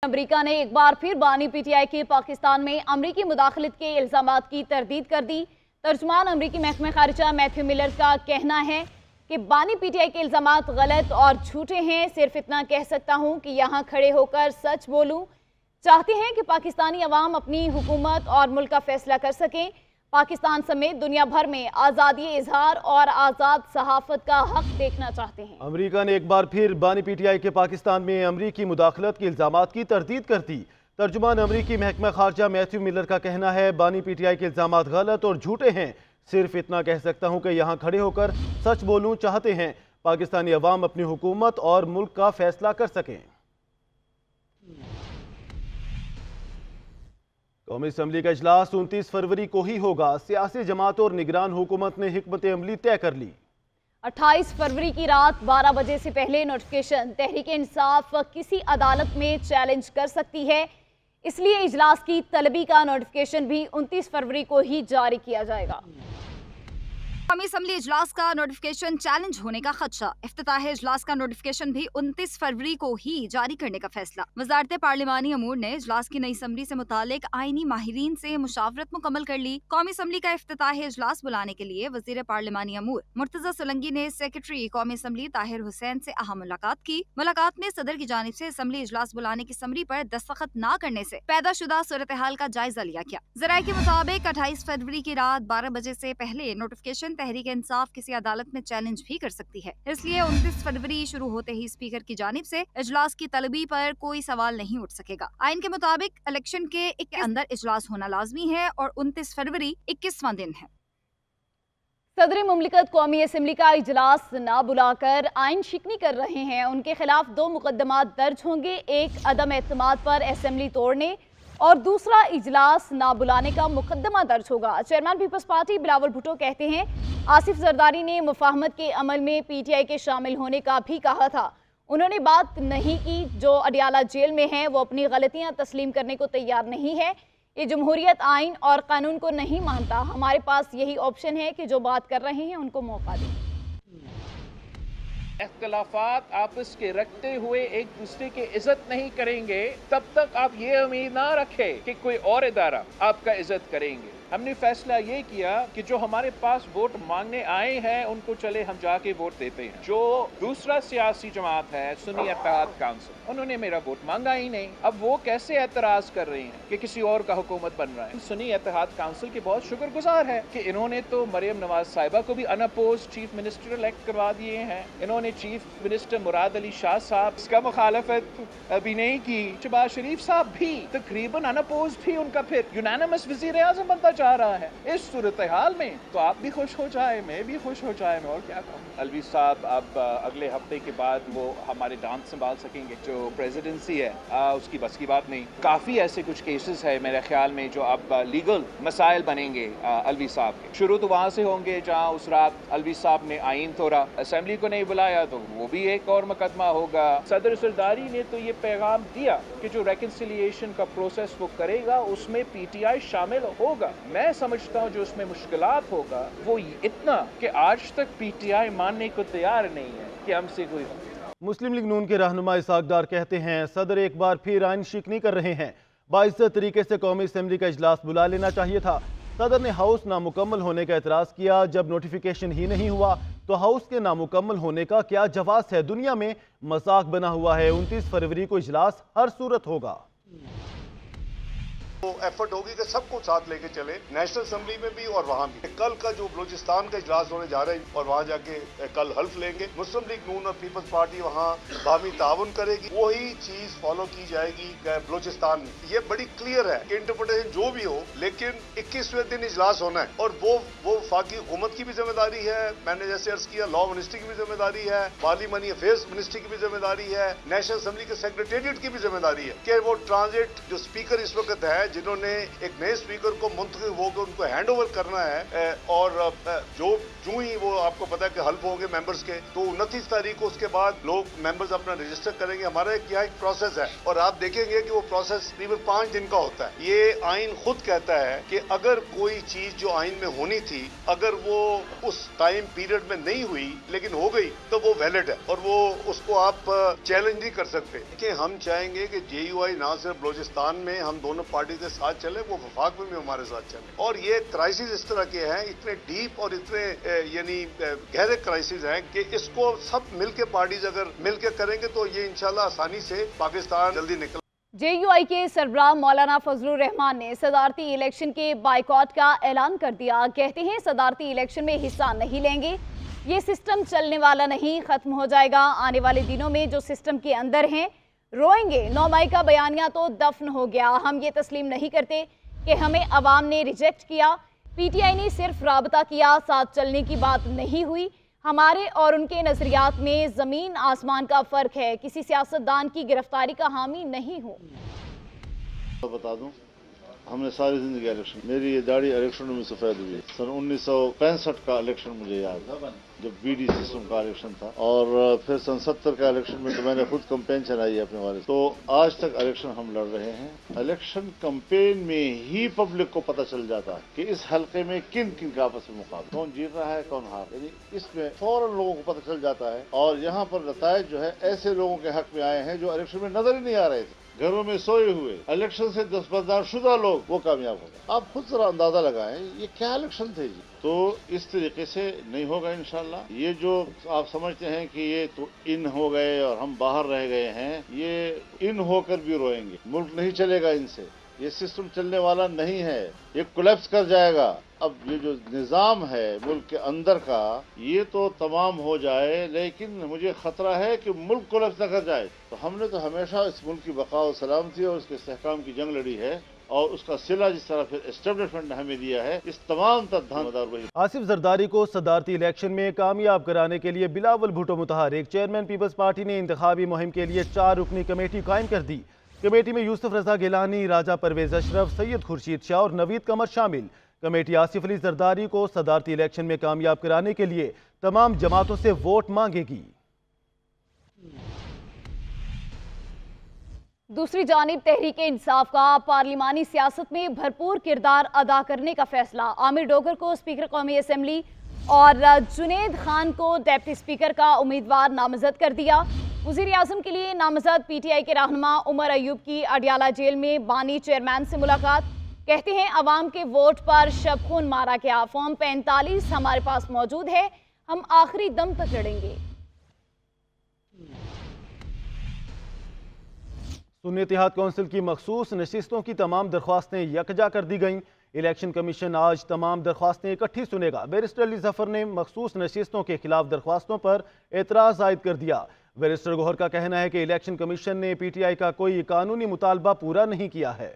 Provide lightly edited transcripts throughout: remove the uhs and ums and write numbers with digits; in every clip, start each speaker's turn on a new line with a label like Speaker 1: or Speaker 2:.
Speaker 1: America ने एक बार फिर बानी पीटीआई के पाकिस्तान में अमरीकी मुदाखलत के इल्जामात की तरदीद कर दी। तर्जुमान अमरीकी महकमा खारिजा मैथ्यू मिलर का कहना है कि बानी पीटीआई के इल्जामात गलत और झूठे हैं। सिर्फ इतना कह सकता हूं कि यहां खड़े होकर सच बोलूं। चाहते हैं कि पाकिस्तानी अवाम अपनी हुकूमत और मुल्क का फैसला कर सकें। पाकिस्तान समेत दुनिया भर में आज़ादी इजहार और आज़ाद सहाफत का हक देखना चाहते हैं।
Speaker 2: अमेरिका ने एक बार फिर बानी पीटीआई के पाकिस्तान में अमरीकी मुदाखलत के इल्जामात की तरदीद कर दी। तर्जुमान अमरीकी महकमा खारजा मैथ्यू मिलर का कहना है बानी पीटीआई के इल्जामात गलत और झूठे हैं। सिर्फ इतना कह सकता हूं कि यहाँ खड़े होकर सच बोलूं। चाहते हैं पाकिस्तानी अवाम अपनी हुकूमत और मुल्क का फैसला कर सकें। कौमी असम्बली का इजलास 29 फरवरी को ही होगा। सियासी जमात और निगरान हुकूमत ने हिकमत अमली तय कर ली।
Speaker 1: 28 फरवरी की रात 12 बजे से पहले नोटिफिकेशन तहरीक इंसाफ किसी अदालत में चैलेंज कर सकती है। इसलिए इजलास की तलबी का नोटिफिकेशन भी 29 फरवरी को ही जारी किया जाएगा।
Speaker 3: कौमी असम्बली इजलास का नोटिफिकेशन चैलेंज होने का खदशा। इफ्तिताह इजलास का नोटिफिकेशन भी 29 फरवरी को ही जारी करने का फैसला। वजारत पार्लिमानी अमूर ने इजलास की नई असम्बली से मुतालिक आईनी माहिरीन से मुशावरत मुकम्मल कर ली। कौमी असम्बली का इफ्तिताह इजलास बुलाने के लिए वजीर पार्लिमानी अमूर मुर्तजा सोलंकी ने सेक्रेटरी कौमी असम्बली ताहिर हुसैन से अहम मुलाकात की। मुलाकात में सदर की जानिब से असम्बली इजलास बुलाने की समरी पर दस्तखत न करने से पैदा शुदा सूरत हाल का जायजा लिया गया। जराये के मुताबिक 28 फरवरी की रात 12 बजे से पहले नोटिफिकेशन तहरीक इंसाफ किसी अदालत में चैलेंज भी कर सकती है। इसलिए 29 फरवरी शुरू होते ही स्पीकर की जानिब से इजलास की तलबी पर कोई सवाल नहीं उठ सकेगा। आइन के मुताबिक इलेक्शन के अंदर इजलास होना लाजमी है और 29 फरवरी 21वां दिन है।
Speaker 1: सदर मुमलिकत कौमी असम्बली का इजलास ना बुलाकर आइन शिकनी कर रहे हैं। उनके खिलाफ 2 मुकदमात दर्ज होंगे। एक अदम एतमाद पर असम्बली तोड़ने और दूसरा इजलास ना बुलाने का मुकदमा दर्ज होगा। चेयरमैन पीपल्स पार्टी बिलावल भुट्टो कहते हैं आसिफ जरदारी ने मुफाहमत के अमल में पीटीआई के शामिल होने का भी कहा था। उन्होंने बात नहीं की जो अडियाला जेल में है वो अपनी गलतियां तस्लीम करने को तैयार नहीं है। ये जमहूरियत आइन और कानून को नहीं मानता। हमारे पास यही ऑप्शन है कि जो बात कर रहे हैं उनको मौका दें।
Speaker 4: इख्तिलाफात आपस के रखते हुए एक दूसरे की इज्जत नहीं करेंगे तब तक आप ये उम्मीद ना रखें कि कोई और इदारा आपका इज्जत करेंगे। हमने फैसला ये किया कि जो हमारे पास वोट मांगने आए हैं उनको चले हम जाके वोट देते हैं। जो दूसरा सियासी जमात है सुन्नी इत्तेहाद काउंसिल, उन्होंने मेरा वोट मांगा ही नहीं। अब वो कैसे एतराज कर रहे हैं कि किसी और का हुकूमत बन रहा है। सुन्नी इत्तेहाद काउंसिल के बहुत शुक्रगुजार है कि इन्होंने तो मरियम नवाज साहिबा को भी अनअपोज्ड चीफ मिनिस्टर इलेक्ट करवा दिए हैं। इन्होंने चीफ मिनिस्टर मुराद अली शाह साहब इसका मुखालफत अभी नहीं की। शहबाज शरीफ साहब भी तकरीबन अनअपोज्ड ही उनका फिर यूनानिमस वजीर आज़म बनता जा रहा है। इस सूरत हाल में तो आप भी खुश हो जाए, मैं भी खुश हो जाए, मैं और क्या कहूँ। अलवी साहब अब अगले हफ्ते के बाद वो हमारे डांस संभाल सकेंगे। जो प्रेसिडेंसी है उसकी बस की बात नहीं। काफ़ी ऐसे कुछ केसेस है मेरे ख्याल में जो अब लीगल मसाइल बनेंगे अलवी साहब के। शुरू तो वहाँ से होंगे जहाँ उस रात अलवी साहब ने आइन तोड़ा, असेंबली को नहीं बुलाया तो वो भी एक और मुकदमा होगा। सदर सरदारी ने तो ये पैगाम दिया कि जो रेकन्सिलिएशन का प्रोसेस वो करेगा उसमें पीटीआई शामिल होगा। मैं समझता हूँ जो उसमें मुश्किलात होगा वो इतना कि आज तक पीटीआई मानने को तैयार नहीं है कि हमसे कोई हो।
Speaker 2: मुस्लिम लीग नून के रहनुमा इसहाक डार कहते हैं सदर एक बार फिर आइन शिकनी कर रहे हैं। बाइज्जत तरीके से कौमी असम्बली का इजलास बुला लेना चाहिए था। सदर ने हाउस नामुकम्मल होने का एतराज़ किया। जब नोटिफिकेशन ही नहीं हुआ तो हाउस के नामुकम्मल होने का क्या जवाब है। दुनिया में मजाक बना हुआ है। 29 फरवरी को इजलास हर सूरत होगा।
Speaker 5: तो एफर्ट होगी कि सबको साथ लेके चले, नेशनल असेंबली में भी और वहाँ भी। कल का जो बलूचिस्तान का इजलास होने जा रहा है और वहाँ जाके कल हल्फ लेंगे। मुस्लिम लीग नून और पीपल्स पार्टी वहाँ बाहमी ताउन करेगी। वही चीज फॉलो की जाएगी बलूचिस्तान में। ये बड़ी क्लियर है कि इंटरप्रिटेशन जो भी हो, लेकिन 21वें दिन इजलास होना है और वो वफाकी हुकूमत की भी जिम्मेदारी है। मैंने जैसे अर्ज किया लॉ मिनिस्ट्री की भी जिम्मेदारी है, पार्लियामानी अफेयर्स मिनिस्ट्री की भी जिम्मेदारी है, नेशनल असेंबली के सेक्रेटेरिएट की भी जिम्मेदारी है कि वो ट्रांजिट जो स्पीकर इस वक्त है जिन्होंने एक नए स्पीकर को मुंतखब होकर उनको हैंड ओवर करना है और जो ही वो आपको पता है कि हल्फ होंगे मेंबर्स के, तो 29 तारीख को उसके बाद लोग मेंबर्स अपना रजिस्टर करेंगे। हमारा यहाँ एक प्रोसेस है और आप देखेंगे कि वो प्रोसेस तकरीबन 5 दिन का होता है। ये आइन खुद कहता है कि अगर कोई चीज जो आइन में होनी थी, अगर वो उस टाइम पीरियड में नहीं हुई लेकिन हो गई, तो वो वैलिड है और वो उसको आप चैलेंज नहीं कर सकते। कि हम चाहेंगे कि JUI ना सिर्फ बलूचिस्तान में हम दोनों पार्टी के साथ चले, वो वफाक में भी हमारे साथ चले। और ये क्राइसिस इस तरह के हैं, इतने डीप और इतने यानी गहरे क्राइसिस हैं कि इसको सब मिलकर पार्टीज अगर मिलकर करेंगे तो ये इंशाल्लाह आसानी से पाकिस्तान जल्दी निकल।
Speaker 1: JUI के सरबराह मौलाना फजलुर रहमान ने सदारती इलेक्शन के बाइकॉट का ऐलान कर दिया। कहते हैं सदारती इलेक्शन में हिस्सा नहीं लेंगे, ये सिस्टम चलने वाला नहीं, खत्म हो जाएगा। आने वाले दिनों में जो सिस्टम के अंदर हैं रोएंगे। 9 मई का बयानिया तो दफन हो गया। हम ये तस्लीम नहीं करते कि हमें अवाम ने रिजेक्ट किया। PTI ने सिर्फ राबता किया, साथ चलने की बात नहीं हुई। हमारे और उनके नजरियात में ज़मीन आसमान का फ़र्क है। किसी सियासतदान की गिरफ्तारी का हामी नहीं हूँ।
Speaker 6: तो बता दूं, हमने सारी जिंदगी इलेक्शन, मेरी ये दाढ़ी इलेक्शनों में सफेद हुई। सन 1965 का इलेक्शन मुझे याद है, जब BD सिस्टम का इलेक्शन था, और फिर सन 70 का इलेक्शन में तो मैंने खुद कैंपेन चलाई है अपने वाले। तो आज तक इलेक्शन हम लड़ रहे हैं। इलेक्शन कैंपेन में ही पब्लिक को पता चल जाता है कि इस हल्के में किन किन का आपस में मुकाबला, कौन जीत रहा है कौन हार, यानी इसमें फौरन लोगों को पता चल जाता है। और यहाँ पर नतायज जो है ऐसे लोगों के हक में आए हैं जो इलेक्शन में नजर ही नहीं आ रहे थे, घरों में सोए हुए, इलेक्शन से दस्तबरदार शुदा लोग, वो कामयाब हो गए। आप खुद जरा अंदाजा लगाएं ये क्या इलेक्शन थे जी। तो इस तरीके से नहीं होगा इंशाल्लाह। ये जो आप समझते हैं कि ये तो इन हो गए और हम बाहर रह गए हैं, ये इन होकर भी रोएंगे। मुल्क नहीं चलेगा इनसे, ये सिस्टम चलने वाला नहीं है, ये कोलैप्स कर जाएगा। अब ये जो निज़ाम है मुल्क के अंदर का, ये तो तमाम हो जाए, लेकिन मुझे खतरा है कि मुल्क कोलैप्स न कर जाए। तो हमने तो हमेशा इस मुल्क की बका और सलामती और उसके इस्तेहकाम की जंग लड़ी है, और उसका सिला जिस तरह फिर एस्टेब्लिशमेंट ने हमें दिया है, इस तमाम तक दावेदार वही।
Speaker 2: आसिफ जरदारी को सदारती इलेक्शन में कामयाब कराने के लिए बिलावल भुट्टो मुतहरिक चेयरमैन पीपल्स पार्टी ने इंतखाबी मुहिम के लिए 4 रुकनी कमेटी कायम कर दी। कमेटी में यूसुफ रजा गिलानी, राजा परवेज अशरफ, सैयद खुर्शीद शाह और नवीद कमर शामिल। कमेटी आसिफ अली जरदारी को सदारती इलेक्शन में कामयाब कराने के लिए तमाम जमातों से वोट मांगेगी।
Speaker 1: दूसरी जानिब तहरीक इंसाफ का पार्लिमानी सियासत में भरपूर किरदार अदा करने का फैसला। आमिर डोगर को स्पीकर कौमी असम्बली और जुनेद खान को डेप्टी स्पीकर का उम्मीदवार नामजद कर दिया। वज़ीर आज़म के लिए नामजद PTI के रहनुमा उमर अयूब की अडियाला जेल में बानी चेयरमैन से मुलाकात। कहते हैं अवाम के वोट पर शब खून मारा गया। फॉर्म 45 हमारे पास मौजूद है, हम आखिरी दम तक लड़ेंगे।
Speaker 2: सुन्नी इत्तेहाद कौंसिल की मखसूस नशिस्तों की तमाम दरख्वास्तें यकजा कर दी गईं। इलेक्शन कमीशन आज तमाम दरख्वास्तें इकट्ठी सुनेगा। बैरिस्टर अली जफर ने मखसूस नशिस्तों के खिलाफ दरख्वास्तों पर एतराज़ आयद कर दिया। बैरिस्टर गौहर का कहना है कि इलेक्शन कमीशन ने PTI का कोई कानूनी मुतालबा पूरा नहीं किया है।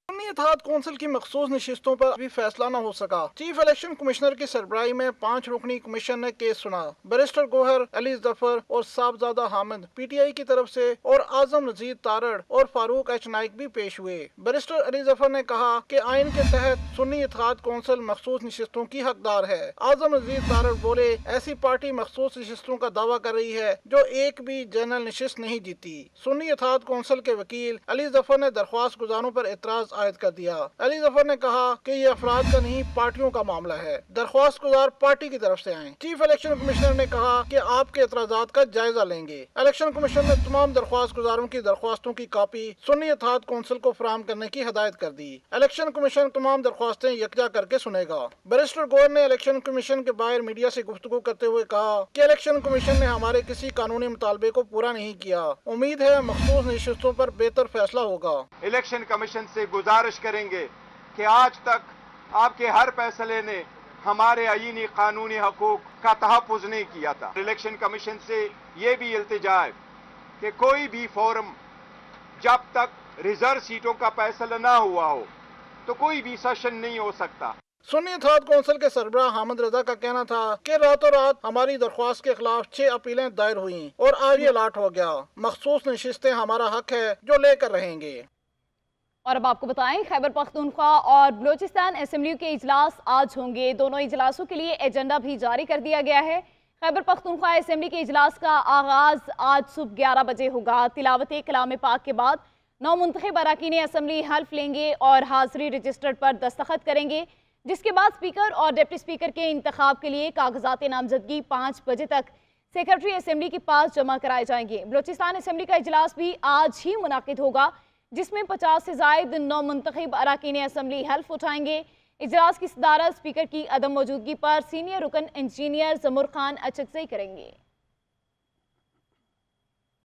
Speaker 7: सुन्नी इत्तेहाद कौंसिल की मखसूस नशिस्तों पर अभी फैसला न हो सका। चीफ इलेक्शन कमिश्नर की सरबराही में 5 रुकनी कमीशन ने केस सुना। बैरिस्टर गौहर, अली जफर और साहबजादा हामिद PTI की तरफ से और आजम नजीर तारड़ और फारूक H नाइक भी पेश हुए। बैरिस्टर अली जफर ने कहा कि आइन के तहत सुन्नी इत्तेहाद कौंसिल मखसूस नशिस्तों की हकदार है। आजम नजीर तारड़ बोले, ऐसी पार्टी मखसूस नशिस्तों का दावा कर रही है जो एक भी जनरल नशिस्त नहीं जीती। सुन्नी इत्तेहाद कौंसिल के वकील अली जफर ने दरख्वास्त गुजारों पर एतराज आयद कर दिया। अली जफर ने कहा कि ये अफराद का नहीं पार्टियों का मामला है, दरख्वास्त गुजार पार्टी की तरफ से आए। चीफ इलेक्शन कमिश्नर ने कहा कि आपके एतराजात का जायजा लेंगे। इलेक्शन कमीशन ने तमाम दरख्वास्त गुजारों की दरख्वास्तों की कॉपी सुन्नी इत्तेहाद कौंसिल को फराहम करने की हिदायत कर दी। इलेक्शन कमीशन तमाम दरख्वास्तें यकजा करके सुनेगा। बैरिस्टर गौहर ने इलेक्शन कमीशन के बाहर मीडिया से गुफ्तगू करते हुए कहा कि इलेक्शन कमीशन ने हमारे किसी कानूनी मुतालबे को पूरा नहीं किया। उम्मीद है मखसूस नशिस्तों पर बेहतर फैसला होगा।
Speaker 8: इलेक्शन कमीशन से गुजारिश करेंगे कि आज तक आपके हर फैसले ने हमारे आईनी कानूनी हकूक का तहफ़्फ़ुज़ नहीं किया था। इलेक्शन कमीशन से ये भी इल्तिजा है कि कोई भी फोरम जब तक रिजर्व सीटों का फैसला ना हुआ हो तो कोई भी सेशन नहीं हो सकता।
Speaker 7: सुन्नी इत्तेहाद कौंसिल के सरबराह हामिद रजा का कहना था कि रातों रात हमारी दरख्वास्त के खिलाफ 6 अपीलें दायर हुई और आज ये अलाट हो गया। मखसूस नशिस्तें हमारा हक है जो लेकर रहेंगे।
Speaker 1: और अब आपको बताएं, खैबर पख्तूनख्वा और बलूचिस्तान असेंबली के इजलास आज होंगे। दोनों इजलासों के लिए एजेंडा भी जारी कर दिया गया है। खैबर पख्तूनख्वा असेंबली के इजलास का आगाज़ आज सुबह 11 बजे होगा। तिलावत कलाम पाक के बाद 9 मुंतखब अरकान असेंबली हल्फ लेंगे और हाज़री रजिस्टर पर दस्तखत करेंगे, जिसके बाद स्पीकर और डिप्टी स्पीकर के इंतखाब के लिए कागजात नामजदगी 5 बजे तक सेक्रेटरी असेंबली के पास जमा कराए जाएंगे। बलूचिस्तान असेंबली का इजलास भी आज ही मुनाकिद होगा, जिसमें 50 से ज़ायद 9 मुंतखब अरकान असेंबली हल्फ उठाएंगे। इजलास की सदारत स्पीकर की अदम मौजूदगी पर सीनियर रुकन इंजीनियर जमुर खान अचकज़ई करेंगे।